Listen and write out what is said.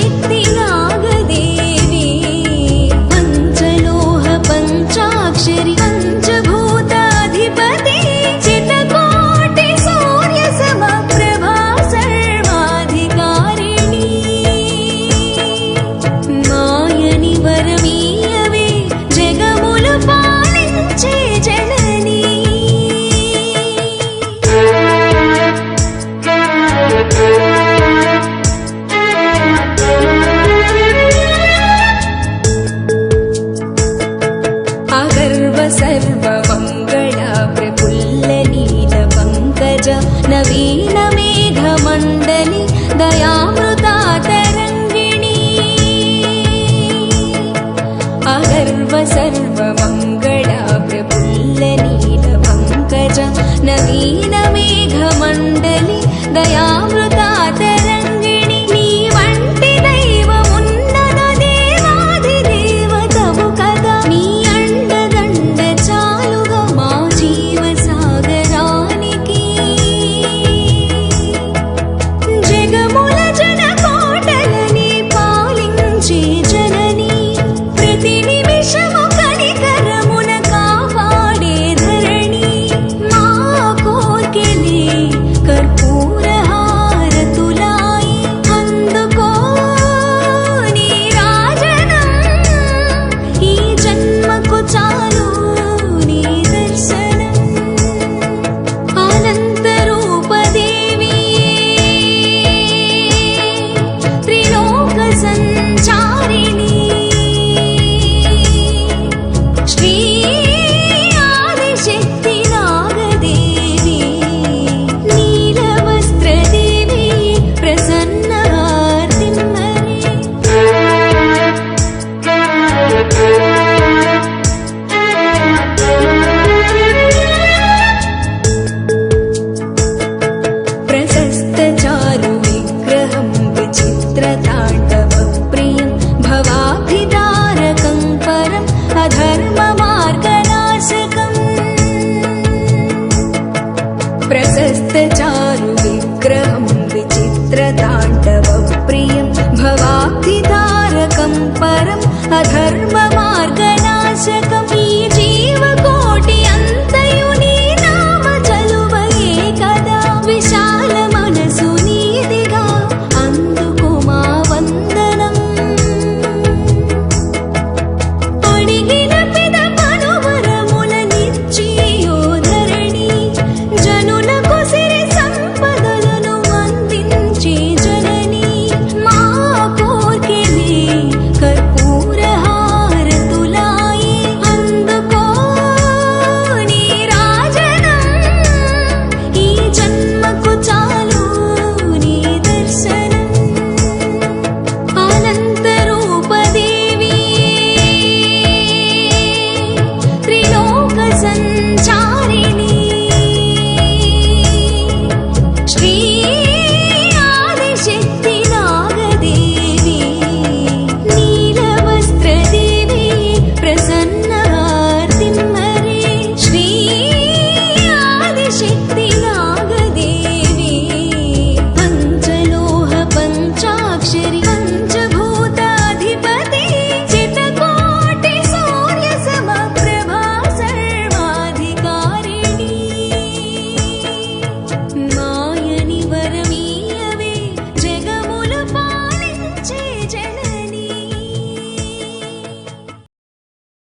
आदिशक्ति नागदेवी पंचलोह पंचाक्षरी पंचभूताधिपति चितकोटि सूर्य समप्रभा सर्वाधिकारिणी मायनि वरमीयवे जगमुलु पालिंचे जननी अगर्व सर्वमङ्गला प्रफुल्लनीलपङ्कजा नवीन मेघमण्डली दयामृता तरङ्गिणी अगर्व सर्वमङ्गला प्रफुल्लनीलपङ्कजा नवीन मेघमण्डली दयामृता तरङ्गिणी नी वंटि दैवमुन्नत देवाधिदेवतवु कदा नी अंडదండ చాలుగా మా జీవ సాగరానికి జగముల జనకోటలని పాలించే జనని ప్రతి నిమిషము కనికరమున కాపాడే ధరణి మా కోర్కెలే కర్పూర హారతులాయి అందుకో నీ రాజనం ఈ జన్మకు చాలు నీ దర్శనం అనంత రూపదేవి త్రిలోక సంచారిణి శ్రీ ఆదిశక్తి నాగదేవి నీలవస్త్రదేవి ప్రసన్నహార్తిమ్మరే प्रशस्त चारु विग्रहं विचित्र ताण्डव प्रियं भवाभि